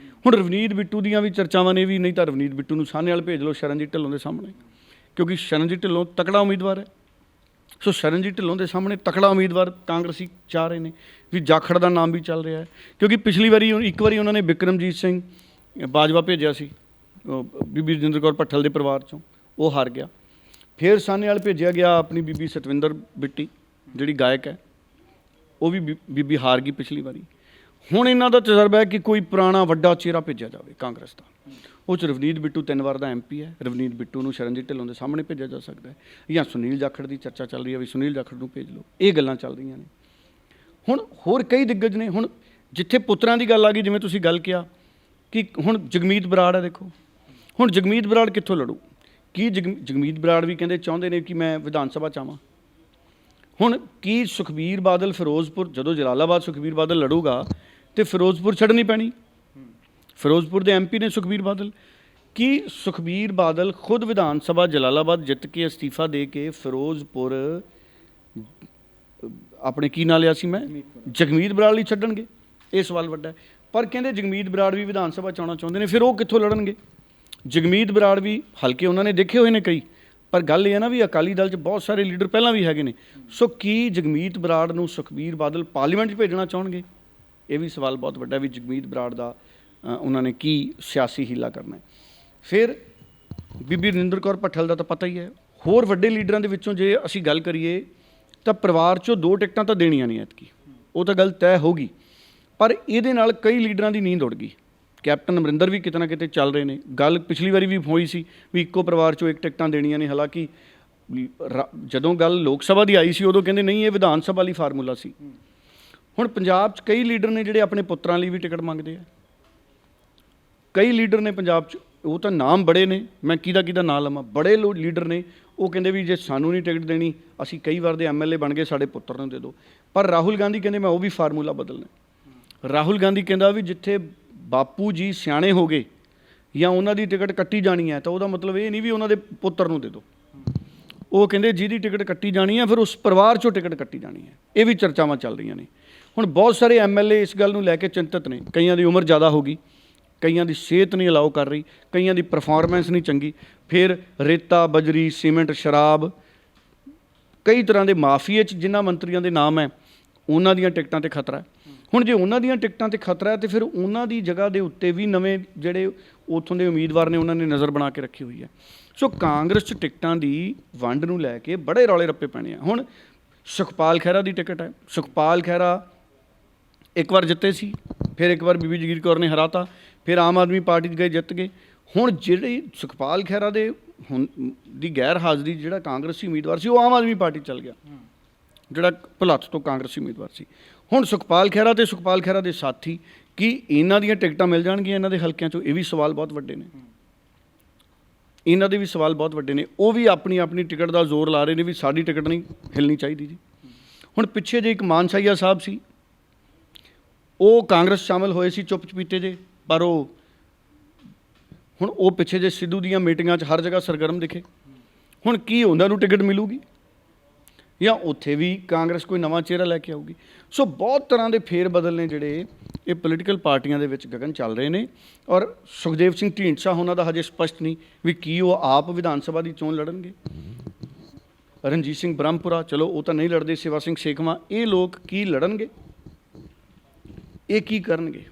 ਹੁਣ ਰਵਨੀਤ ਬਿੱਟੂ ਦੀਆਂ ਵੀ ਚਰਚਾਵਾਂ ਨੇ ਵੀ ਨਹੀਂ ਤਾਂ ਰਵਨੀਤ ਬਿੱਟੂ ਨੂੰ ਸਾਹਨੇਵਾਲ ਭੇਜ ਲਓ ਸ਼ਰਨਜੀਤ ਢਿੱਲੋਂ ਦੇ ਸਾਹਮਣੇ, ਕਿਉਂਕਿ ਸ਼ਰਨਜੀਤ ਢਿੱਲੋਂ ਤਕੜਾ ਉਮੀਦਵਾਰ ਹੈ। ਸੋ ਸ਼ਰਨਜੀਤ ਢਿੱਲੋਂ ਦੇ ਸਾਹਮਣੇ ਤਕੜਾ ਉਮੀਦਵਾਰ ਕਾਂਗਰਸੀ ਚਾਹ ਰਹੇ ਨੇ ਵੀ ਜਾਖੜ ਦਾ ਨਾਮ ਵੀ ਚੱਲ ਰਿਹਾ ਹੈ, ਕਿਉਂਕਿ ਪਿਛਲੀ ਵਾਰੀ ਇੱਕ ਵਾਰੀ ਉਹਨਾਂ ਨੇ ਬਿਕਰਮਜੀਤ ਸਿੰਘ ਬਾਜਵਾ ਭੇਜਿਆ ਸੀ ਬੀਬੀ ਰਜਿੰਦਰ ਕੌਰ ਭੱਠਲ ਦੇ ਪਰਿਵਾਰ 'ਚੋਂ, ਉਹ ਹਾਰ ਗਿਆ। ਫਿਰ ਸਾਹਨੇਵਾਲ ਭੇਜਿਆ ਗਿਆ ਆਪਣੀ ਬੀਬੀ ਸਤਵਿੰਦਰ ਬਿੱਟੀ ਜਿਹੜੀ ਗਾਇਕ ਹੈ, ਉਹ ਵੀ ਬੀਬੀ ਹਾਰ ਗਈ ਪਿਛਲੀ ਵਾਰੀ। ਹੁਣ ਇਹਨਾਂ ਦਾ ਤਜਰਬਾ ਹੈ ਕਿ ਕੋਈ ਪੁਰਾਣਾ ਵੱਡਾ ਚਿਹਰਾ ਭੇਜਿਆ ਜਾਵੇ ਕਾਂਗਰਸ ਦਾ। ਉਹ 'ਚ ਰਵਨੀਤ ਬਿੱਟੂ 3 ਵਾਰ ਦਾ MP ਹੈ। ਰਵਨੀਤ ਬਿੱਟੂ ਨੂੰ ਸ਼ਰਨਜੀਤ ਢਿੱਲੋਂ ਦੇ ਸਾਹਮਣੇ ਭੇਜਿਆ ਜਾ ਸਕਦਾ ਹੈ, ਜਾਂ ਸੁਨੀਲ ਜਾਖੜ ਦੀ ਚਰਚਾ ਚੱਲ ਰਹੀ ਹੈ ਵੀ ਸੁਨੀਲ ਜਾਖੜ ਨੂੰ ਭੇਜ ਲਓ। ਇਹ ਗੱਲਾਂ ਚੱਲ ਰਹੀਆਂ ਨੇ। ਹੁਣ ਹੋਰ ਕਈ ਦਿੱਗਜ ਨੇ। ਹੁਣ ਜਿੱਥੇ ਪੁੱਤਰਾਂ ਦੀ ਗੱਲ ਆ ਗਈ, ਜਿਵੇਂ ਤੁਸੀਂ ਗੱਲ ਕਿਹਾ ਕਿ ਹੁਣ ਜਗਮੀਤ ਬਰਾੜ ਹੈ, ਦੇਖੋ ਹੁਣ ਜਗਮੀਤ ਬਰਾੜ ਕਿੱਥੋਂ ਲੜੂ। ਕੀ ਜਗਮੀਤ ਬਰਾੜ ਵੀ ਕਹਿੰਦੇ ਚਾਹੁੰਦੇ ਨੇ ਕਿ ਮੈਂ ਵਿਧਾਨ ਸਭਾ 'ਚ ਆਵਾਂ। ਹੁਣ ਕੀ ਸੁਖਬੀਰ ਬਾਦਲ ਫਿਰੋਜ਼ਪੁਰ, ਜਦੋਂ ਜਲਾਲਾਬਾਦ ਸੁਖਬੀਰ ਬਾਦਲ ਲੜੂਗਾ ਤੇ ਫਿਰੋਜ਼ਪੁਰ ਛੱਡਣੀ ਪੈਣੀ। ਫਿਰੋਜ਼ਪੁਰ ਦੇ MP ਨੇ ਸੁਖਬੀਰ ਬਾਦਲ। ਕੀ ਸੁਖਬੀਰ ਬਾਦਲ ਖੁਦ ਵਿਧਾਨ ਸਭਾ ਜਲਾਲਾਬਾਦ ਜਿੱਤ ਕੇ ਅਸਤੀਫਾ ਦੇ ਕੇ ਫਿਰੋਜ਼ਪੁਰ ਆਪਣੇ ਕੀ ਨਾਂ ਲਿਆ ਸੀ ਮੈਂ ਜਗਮੀਤ ਬਰਾੜ ਲਈ ਛੱਡਣਗੇ? ਇਹ ਸਵਾਲ ਵੱਡਾ ਹੈ। ਪਰ ਕਹਿੰਦੇ ਜਗਮੀਤ ਬਰਾੜ ਵੀ ਵਿਧਾਨ ਸਭਾ 'ਚ ਆਉਣਾ ਚਾਹੁੰਦੇ ਨੇ, ਫਿਰ ਉਹ ਕਿੱਥੋਂ ਲੜਨਗੇ? ਜਗਮੀਤ ਬਰਾੜ ਵੀ ਹਲਕੇ ਉਹਨਾਂ ਨੇ ਦੇਖੇ ਹੋਏ ਨੇ ਕਈ, ਪਰ ਗੱਲ ਇਹ ਹੈ ਨਾ ਵੀ ਅਕਾਲੀ ਦਲ 'ਚ ਬਹੁਤ ਸਾਰੇ ਲੀਡਰ ਪਹਿਲਾਂ ਵੀ ਹੈਗੇ ਨੇ। ਸੋ ਕੀ ਜਗਮੀਤ ਬਰਾੜ ਨੂੰ ਸੁਖਬੀਰ ਬਾਦਲ ਪਾਰਲੀਮੈਂਟ 'ਚ ਭੇਜਣਾ ਚਾਹੁੰਣਗੇ? ਇਹ ਵੀ ਸਵਾਲ ਬਹੁਤ ਵੱਡਾ ਵੀ ਜਗਮੀਤ ਬਰਾੜ ਦਾ ਉਹਨਾਂ ਨੇ ਕੀ ਸਿਆਸੀ ਹੀਲਾ ਕਰਨਾ ਹੈ। ਫਿਰ ਬੀਬੀ ਰਜਿੰਦਰ ਕੌਰ ਭੱਠਲ ਦਾ ਤਾਂ ਪਤਾ ਹੀ ਹੈ। ਹੋਰ ਵੱਡੇ ਲੀਡਰਾਂ ਦੇ ਵਿੱਚੋਂ ਜੇ ਅਸੀਂ ਗੱਲ ਕਰੀਏ ਤਾਂ ਪਰਿਵਾਰ 'ਚੋਂ 2 ਟਿਕਟਾਂ ਤਾਂ ਦੇਣੀਆਂ ਨਹੀਂ ਐਤਕੀ, ਉਹ ਤਾਂ ਗੱਲ ਤੈਅ ਹੋ ਗਈ। ਪਰ ਇਹਦੇ ਨਾਲ ਕਈ ਲੀਡਰਾਂ ਦੀ ਨੀਂਦ ਉੱਡ ਗਈ। ਕੈਪਟਨ ਅਮਰਿੰਦਰ ਵੀ ਕਿਤੇ ਨਾ ਕਿਤੇ ਚੱਲ ਰਹੇ ਨੇ। ਗੱਲ ਪਿਛਲੀ ਵਾਰੀ ਵੀ ਹੋਈ ਸੀ ਵੀ ਇੱਕੋ ਪਰਿਵਾਰ 'ਚੋਂ 1 ਟਿਕਟਾਂ ਦੇਣੀਆਂ ਨੇ। ਹਾਲਾਂਕਿ ਜਦੋਂ ਗੱਲ ਲੋਕ ਸਭਾ ਦੀ ਆਈ ਸੀ ਉਦੋਂ ਕਹਿੰਦੇ ਨਹੀਂ, ਇਹ ਵਿਧਾਨ ਸਭਾ ਲਈ ਫਾਰਮੂਲਾ ਸੀ। ਹੁਣ ਪੰਜਾਬ 'ਚ ਕਈ ਲੀਡਰ ਨੇ ਜਿਹੜੇ ਆਪਣੇ ਪੁੱਤਰਾਂ ਲਈ ਵੀ ਟਿਕਟ ਮੰਗਦੇ ਆ। ਕਈ ਲੀਡਰ ਨੇ ਪੰਜਾਬ 'ਚ, ਉਹ ਤਾਂ ਨਾਮ ਬੜੇ ਨੇ, ਮੈਂ ਕਿਹਦਾ ਨਾਂ ਲਵਾਂ। ਬੜੇ ਲੀਡਰ ਨੇ, ਉਹ ਕਹਿੰਦੇ ਵੀ ਜੇ ਸਾਨੂੰ ਨਹੀਂ ਟਿਕਟ ਦੇਣੀ, ਅਸੀਂ ਕਈ ਵਾਰ ਦੇ MLA ਬਣ ਗਏ, ਸਾਡੇ ਪੁੱਤਰ ਨੂੰ ਦੇ ਦਿਓ। ਪਰ ਰਾਹੁਲ ਗਾਂਧੀ ਕਹਿੰਦੇ ਮੈਂ ਉਹ ਵੀ ਫਾਰਮੂਲਾ ਬਦਲਣਾ। ਰਾਹੁਲ ਗਾਂਧੀ ਕਹਿੰਦਾ ਵੀ ਜਿੱਥੇ ਬਾਪੂ ਜੀ ਸਿਆਣੇ ਹੋ ਗਏ ਜਾਂ ਉਹਨਾਂ ਦੀ ਟਿਕਟ ਕੱਟੀ ਜਾਣੀ ਹੈ ਤਾਂ ਉਹਦਾ ਮਤਲਬ ਇਹ ਨਹੀਂ ਵੀ ਉਹਨਾਂ ਦੇ ਪੁੱਤਰ ਨੂੰ ਦੇ ਦਿਓ। ਉਹ ਕਹਿੰਦੇ ਜਿਹਦੀ ਟਿਕਟ ਕੱਟੀ ਜਾਣੀ ਹੈ ਫਿਰ ਉਸ ਪਰਿਵਾਰ 'ਚੋਂ ਟਿਕਟ ਕੱਟੀ ਜਾਣੀ ਹੈ। ਇਹ ਵੀ ਚਰਚਾਵਾਂ ਚੱਲ ਰਹੀਆਂ ਨੇ। ਹੁਣ ਬਹੁਤ ਸਾਰੇ MLA ਇਸ ਗੱਲ ਨੂੰ ਲੈ ਕੇ ਚਿੰਤਤ ਨੇ। ਕਈਆਂ ਦੀ ਉਮਰ ਜ਼ਿਆਦਾ ਹੋ ਗਈ, ਕਈਆਂ ਦੀ ਸਿਹਤ ਨਹੀਂ ਅਲਾਓ ਕਰ ਰਹੀ, ਕਈਆਂ ਦੀ ਪਰਫਾਰਮੈਂਸ ਨਹੀਂ ਚੰਗੀ। ਫਿਰ ਰੇਤਾ, ਬਜਰੀ, ਸੀਮੈਂਟ, ਸ਼ਰਾਬ, ਕਈ ਤਰ੍ਹਾਂ ਦੇ ਮਾਫੀਏ 'ਚ ਜਿਨ੍ਹਾਂ ਮੰਤਰੀਆਂ ਦੇ ਨਾਮ ਹੈ ਉਹਨਾਂ ਦੀਆਂ ਟਿਕਟਾਂ 'ਤੇ ਖਤਰਾ ਹੈ। ਹੁਣ ਜੇ ਉਹਨਾਂ ਦੀਆਂ ਟਿਕਟਾਂ 'ਤੇ ਖਤਰਾ ਹੈ ਤੇ ਫਿਰ ਉਹਨਾਂ ਦੀ ਜਗ੍ਹਾ ਦੇ ਉੱਤੇ ਵੀ ਨਵੇਂ ਜਿਹੜੇ ਉੱਥੋਂ ਦੇ ਉਮੀਦਵਾਰ ਨੇ ਉਹਨਾਂ ਨੇ ਨਜ਼ਰ ਬਣਾ ਕੇ ਰੱਖੀ ਹੋਈ ਹੈ। ਸੋ ਕਾਂਗਰਸ 'ਚ ਟਿਕਟਾਂ ਦੀ ਵੰਡ ਨੂੰ ਲੈ ਕੇ ਬੜੇ ਰੌਲੇ ਰੱਪੇ ਪੈਣੇ ਆ। ਹੁਣ ਸੁਖਪਾਲ ਖਹਿਰਾ ਦੀ ਟਿਕਟ ਹੈ। ਸੁਖਪਾਲ ਖਹਿਰਾ ਇੱਕ ਵਾਰ ਜਿੱਤੇ ਸੀ, ਫਿਰ ਇੱਕ ਵਾਰ ਬੀਬੀ ਜਗੀਰ ਕੌਰ ਨੇ ਹਰਾਤਾ, ਫਿਰ ਆਮ ਆਦਮੀ ਪਾਰਟੀ 'ਚ ਗਏ, ਜਿੱਤ ਗਏ। ਹੁਣ ਜਿਹੜੀ ਸੁਖਪਾਲ ਖਹਿਰਾ ਦੇ ਹੁਣ ਦੀ ਗੈਰ ਹਾਜ਼ਰੀ ਜਿਹੜਾ ਕਾਂਗਰਸੀ ਉਮੀਦਵਾਰ ਸੀ ਉਹ ਆਮ ਆਦਮੀ ਪਾਰਟੀ ਚੱਲ ਗਿਆ, ਜਿਹੜਾ ਭੁਲੱਥ ਤੋਂ ਕਾਂਗਰਸੀ ਉਮੀਦਵਾਰ ਸੀ। ਹੁਣ ਸੁਖਪਾਲ ਖਹਿਰਾ ਤੇ ਸੁਖਪਾਲ ਖਹਿਰਾ ਦੇ ਸਾਥੀ, ਕੀ ਇਹਨਾਂ ਦੀਆਂ ਟਿਕਟਾਂ ਮਿਲ ਜਾਣਗੀਆਂ ਇਹਨਾਂ ਦੇ ਹਲਕਿਆਂ 'ਚੋਂ? ਇਹ ਵੀ ਸਵਾਲ ਬਹੁਤ ਵੱਡੇ ਨੇ। ਇਹਨਾਂ ਦੇ ਵੀ ਸਵਾਲ ਬਹੁਤ ਵੱਡੇ ਨੇ। ਉਹ ਵੀ ਆਪਣੀ ਆਪਣੀ ਟਿਕਟ ਦਾ ਜ਼ੋਰ ਲਾ ਰਹੇ ਨੇ ਵੀ ਸਾਡੀ ਟਿਕਟ ਨਹੀਂ ਹਿੱਲਣੀ ਚਾਹੀਦੀ ਜੀ। ਹੁਣ ਪਿੱਛੇ ਜੇ ਇੱਕ ਮਾਨਸਾਹੀਆ ਸਾਹਿਬ ਸੀ, ਉਹ ਕਾਂਗਰਸ ਸ਼ਾਮਿਲ ਹੋਏ ਸੀ ਚੁੱਪ ਚਪੀਤੇ ਜੇ, ਪਰ ਹੁਣ ਉਹ ਪਿੱਛੇ ਜੇ ਸਿੱਧੂ ਦੀਆਂ ਮੀਟਿੰਗਾਂ 'ਚ ਹਰ ਜਗ੍ਹਾ ਸਰਗਰਮ ਦਿਖੇ। ਹੁਣ ਕੀ ਉਹਨਾਂ ਨੂੰ ਟਿਕਟ ਮਿਲੂਗੀ ਜਾਂ ਉੱਥੇ ਵੀ ਕਾਂਗਰਸ ਕੋਈ ਨਵਾਂ ਚਿਹਰਾ ਲੈ ਕੇ ਆਊਗੀ? ਸੋ ਬਹੁਤ ਤਰ੍ਹਾਂ ਦੇ ਫੇਰ ਬਦਲ ਨੇ ਜਿਹੜੇ ਇਹ ਪੋਲੀਟੀਕਲ ਪਾਰਟੀਆਂ ਦੇ ਵਿੱਚ ਗਗਨ ਚੱਲ ਰਹੇ ਨੇ। ਔਰ ਸੁਖਦੇਵ ਸਿੰਘ ਢੀਂਡਸਾ ਉਹਨਾਂ ਦਾ ਹਜੇ ਸਪਸ਼ਟ ਨਹੀਂ ਵੀ ਕੀ ਉਹ ਆਪ ਵਿਧਾਨ ਸਭਾ ਦੀ ਚੋਣ ਲੜਨਗੇ। ਰਣਜੀਤ ਸਿੰਘ ਬ੍ਰਹਮਪੁਰਾ, ਚਲੋ ਉਹ ਤਾਂ ਨਹੀਂ ਲੜਦੇ, ਸੇਵਾ ਸਿੰਘ ਸੇਖਵਾਂ, ਇਹ ਲੋਕ ਕੀ ਲੜਨਗੇ? ਇਹ ਕੀ ਕਰਨਗੇ?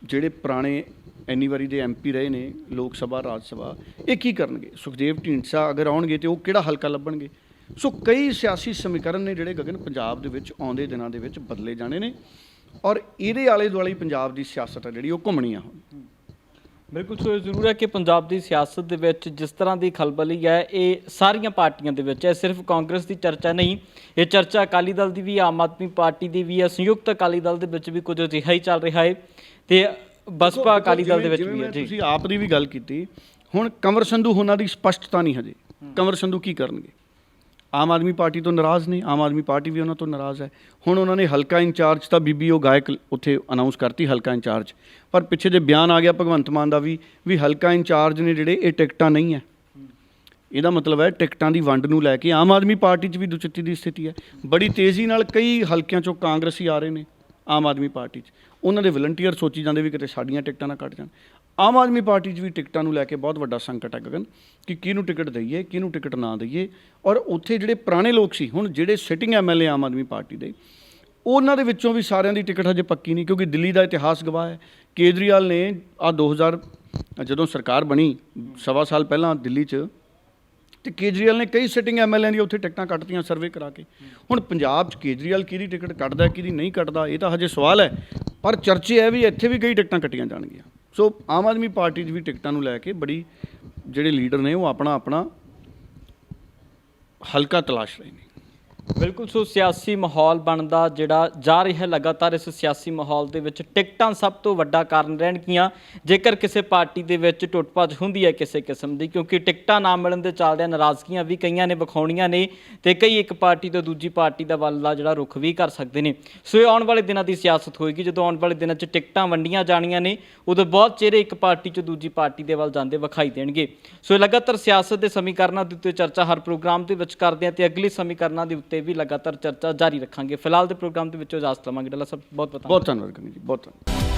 ਜਿਹੜੇ ਪੁਰਾਣੇ ਇੰਨੀ ਵਾਰੀ ਦੇ MP ਰਹੇ ਨੇ ਲੋਕ ਸਭਾ, ਰਾਜ ਸਭਾ, ਇਹ ਕੀ ਕਰਨਗੇ? ਸੁਖਦੇਵ ਢੀਂਡਸਾ ਅਗਰ ਆਉਣਗੇ ਤਾਂ ਉਹ ਕਿਹੜਾ ਹਲਕਾ ਲੱਭਣਗੇ? ਸੋ ਕਈ ਸਿਆਸੀ ਸਮੀਕਰਨ ਨੇ ਜਿਹੜੇ ਗਗਨ ਪੰਜਾਬ ਦੇ ਵਿੱਚ ਆਉਂਦੇ ਦਿਨਾਂ ਦੇ ਵਿੱਚ ਬਦਲੇ ਜਾਣੇ ਨੇ। ਔਰ ਇਹਦੇ ਆਲੇ ਦੁਆਲੇ ਪੰਜਾਬ ਦੀ ਸਿਆਸਤ ਹੈ ਜਿਹੜੀ ਉਹ ਘੁੰਮਣੀ ਆ। ਹੁਣ ਬਿਲਕੁਲ ਸੋ ਇਹ ਜ਼ਰੂਰ ਹੈ ਕਿ ਪੰਜਾਬ ਦੀ ਸਿਆਸਤ ਦੇ ਵਿੱਚ ਜਿਸ ਤਰ੍ਹਾਂ ਦੀ ਖਲਬਲੀ ਹੈ ਇਹ ਸਾਰੀਆਂ ਪਾਰਟੀਆਂ ਦੇ ਵਿੱਚ ਹੈ। ਸਿਰਫ ਕਾਂਗਰਸ ਦੀ ਚਰਚਾ ਨਹੀਂ, ਇਹ ਚਰਚਾ ਅਕਾਲੀ ਦਲ ਦੀ ਵੀ, ਆਮ ਆਦਮੀ ਪਾਰਟੀ ਦੀ ਵੀ ਹੈ, ਸੰਯੁਕਤ ਅਕਾਲੀ ਦਲ ਦੇ ਵਿੱਚ ਵੀ ਕੁਝ ਅਜਿਹਾ ਹੀ ਚੱਲ ਰਿਹਾ ਹੈ ਤੇ ਬਸਪਾ ਅਕਾਲੀ ਦਲ ਦੇ ਵਿੱਚ ਵੀ ਹੈ ਜੀ। ਤੁਸੀਂ ਆਪ ਦੀ ਵੀ ਗੱਲ ਕੀਤੀ, ਹੁਣ ਕੰਵਰ ਸੰਧੂ ਉਹਨਾਂ ਦੀ ਸਪਸ਼ਟਤਾ ਨਹੀਂ ਹਜੇ। ਕੰਵਰ ਸੰਧੂ ਕੀ ਕਰਨਗੇ? ਆਮ ਆਦਮੀ ਪਾਰਟੀ ਤੋਂ ਨਾਰਾਜ਼ ਨੇ, ਆਮ ਆਦਮੀ ਪਾਰਟੀ ਵੀ ਉਹਨਾਂ ਤੋਂ ਨਾਰਾਜ਼ ਹੈ। ਹੁਣ ਉਹਨਾਂ ਨੇ ਹਲਕਾ ਇੰਚਾਰਜ ਤਾਂ ਬੀਬੀ ਉਹ ਗਾਇਕ ਉੱਥੇ ਅਨਾਉਂਸ ਕਰਤੀ ਹਲਕਾ ਇੰਚਾਰਜ, ਪਰ ਪਿੱਛੇ ਜੇ ਬਿਆਨ ਆ ਗਿਆ ਭਗਵੰਤ ਮਾਨ ਦਾ ਵੀ ਹਲਕਾ ਇੰਚਾਰਜ ਨੇ ਜਿਹੜੇ ਇਹ ਟਿਕਟਾਂ ਨਹੀਂ ਹੈ। ਇਹਦਾ ਮਤਲਬ ਹੈ ਟਿਕਟਾਂ ਦੀ ਵੰਡ ਨੂੰ ਲੈ ਕੇ ਆਮ ਆਦਮੀ ਪਾਰਟੀ 'ਚ ਵੀ ਦੁਚਿੱਤੀ ਦੀ ਸਥਿਤੀ ਹੈ। ਬੜੀ ਤੇਜ਼ੀ ਨਾਲ ਕਈ ਹਲਕਿਆਂ 'ਚੋਂ ਕਾਂਗਰਸੀ ਆ ਰਹੇ ਨੇ ਆਮ ਆਦਮੀ ਪਾਰਟੀ 'ਚ, ਉਹਨਾਂ ਦੇ ਵਲੰਟੀਅਰ ਸੋਚੀ ਜਾਂਦੇ ਵੀ ਕਿਤੇ ਸਾਡੀਆਂ ਟਿਕਟਾਂ ਨਾ ਕੱਟ ਜਾਣ। ਆਮ ਆਦਮੀ ਪਾਰਟੀ 'ਚ ਵੀ ਟਿਕਟਾਂ ਨੂੰ ਲੈ ਕੇ ਬਹੁਤ ਵੱਡਾ ਸੰਕਟ ਹੈ ਗਗਨ, ਕਿ ਕਿਹਨੂੰ ਟਿਕਟ ਦਈਏ, ਕਿਹਨੂੰ ਟਿਕਟ ਨਾ ਦਈਏ। ਔਰ ਉੱਥੇ ਜਿਹੜੇ ਪੁਰਾਣੇ ਲੋਕ ਸੀ, ਹੁਣ ਜਿਹੜੇ sitting MLA Aam Aadmi party ਦੇ, ਉਹਨਾਂ ਦੇ ਵਿੱਚੋਂ ਵੀ ਸਾਰਿਆਂ ਦੀ ਟਿਕਟ ਹਜੇ ਪੱਕੀ ਨਹੀਂ, ਕਿਉਂਕਿ ਦਿੱਲੀ ਦਾ ਇਤਿਹਾਸ ਗਵਾਹ ਹੈ। ਕੇਜਰੀਵਾਲ ਨੇ 2000 ਜਦੋਂ ਸਰਕਾਰ ਬਣੀ 1.25 ਸਾਲ ਪਹਿਲਾਂ ਦਿੱਲੀ 'ਚ, ਤੇ ਕੇਜਰੀਵਾਲ ਨੇ ਕਈ ਸਿਟਿੰਗ ਐਮਐਲਏ ਦੀਆਂ ਉੱਥੇ ਟਿਕਟਾਂ ਕੱਟਤੀਆਂ ਸਰਵੇ ਕਰਾ ਕੇ। ਹੁਣ ਪੰਜਾਬ 'ਚ ਕੇਜਰੀਵਾਲ ਕਿਹਦੀ ਟਿਕਟ ਕੱਟਦਾ, ਕਿਹਦੀ ਨਹੀਂ ਕੱਟਦਾ, ਇਹ ਤਾਂ ਹਜੇ ਸਵਾਲ ਹੈ। ਪਰ ਚਰਚੇ ਹੈ ਵੀ ਇੱਥੇ ਵੀ ਕਈ ਟਿਕਟਾਂ ਕੱਟੀਆਂ ਜਾਣਗੀਆਂ। ਸੋ ਆਮ ਆਦਮੀ ਪਾਰਟੀ 'ਚ ਵੀ ਟਿਕਟਾਂ ਨੂੰ ਲੈ ਕੇ ਬੜੀ ਜਿਹੜੇ ਲੀਡਰ ਨੇ ਉਹ ਆਪਣਾ ਹਲਕਾ ਤਲਾਸ਼ ਰਹੇ ਨੇ। ਬਿਲਕੁਲ ਸੋ ਸਿਆਸੀ ਮਾਹੌਲ ਬਣਦਾ ਜਿਹੜਾ ਜਾ ਰਿਹਾ ਹੈ ਲਗਾਤਾਰ, ਇਸ ਸਿਆਸੀ ਮਾਹੌਲ ਦੇ ਵਿੱਚ ਟਿਕਟਾਂ ਸਭ ਤੋਂ ਵੱਡਾ ਕਾਰਨ ਰਹਿਣਗੀਆਂ ਜੇਕਰ ਕਿਸੇ ਪਾਰਟੀ ਦੇ ਵਿੱਚ ਟੁੱਟ ਭੱਜ ਹੁੰਦੀ ਹੈ ਕਿਸੇ ਕਿਸਮ ਦੀ, ਕਿਉਂਕਿ ਟਿਕਟਾਂ ਨਾ ਮਿਲਣ ਦੇ ਚੱਲਦਿਆਂ ਨਾਰਾਜ਼ਗੀਆਂ ਵੀ ਕਈਆਂ ਨੇ ਵਿਖਾਉਣੀਆਂ ਨੇ ਤੇ ਕਈ ਇੱਕ ਪਾਰਟੀ ਤੋਂ ਦੂਜੀ ਪਾਰਟੀ ਦਾ ਵੱਲ ਦਾ ਜਿਹੜਾ ਰੁਖ ਵੀ ਕਰ ਸਕਦੇ ਨੇ। ਸੋ ਇਹ ਆਉਣ ਵਾਲੇ ਦਿਨਾਂ ਦੀ ਸਿਆਸਤ ਹੋਏਗੀ, ਜਦੋਂ ਆਉਣ ਵਾਲੇ ਦਿਨਾਂ 'ਚ ਟਿਕਟਾਂ ਵੰਡੀਆਂ ਜਾਣੀਆਂ ਨੇ ਉਦੋਂ ਬਹੁਤ ਚਿਹਰੇ ਇੱਕ ਪਾਰਟੀ 'ਚ ਦੂਜੀ ਪਾਰਟੀ ਦੇ ਵੱਲ ਜਾਂਦੇ ਵਿਖਾਈ ਦੇਣਗੇ। ਸੋ ਲਗਾਤਾਰ ਸਿਆਸਤ ਦੇ ਸਮੀਕਰਨਾਂ ਦੇ ਉੱਤੇ ਚਰਚਾ ਹਰ ਪ੍ਰੋਗਰਾਮ ਦੇ ਵਿੱਚ ਕਰਦੇ ਹਾਂ ਤੇ ਅਗਲੇ ਸਮੀਕਰਨਾਂ ਦੇ ਉੱਤੇ ਵੀ ਲਗਾਤਾਰ ਚਰਚਾ ਜਾਰੀ ਰੱਖਾਂਗੇ। ਫਿਲਹਾਲ ਦੇ ਪ੍ਰੋਗਰਾਮ ਦੇ ਵਿੱਚੋਂ ਇਜਾਜ਼ਤ ਲਵਾਂਗੇ। ਡਾਲਾ ਸਾਹਿਬ ਬਹੁਤ ਧੰਨਵਾਦ ਜੀ, ਬਹੁਤ ਧੰਨਵਾਦ।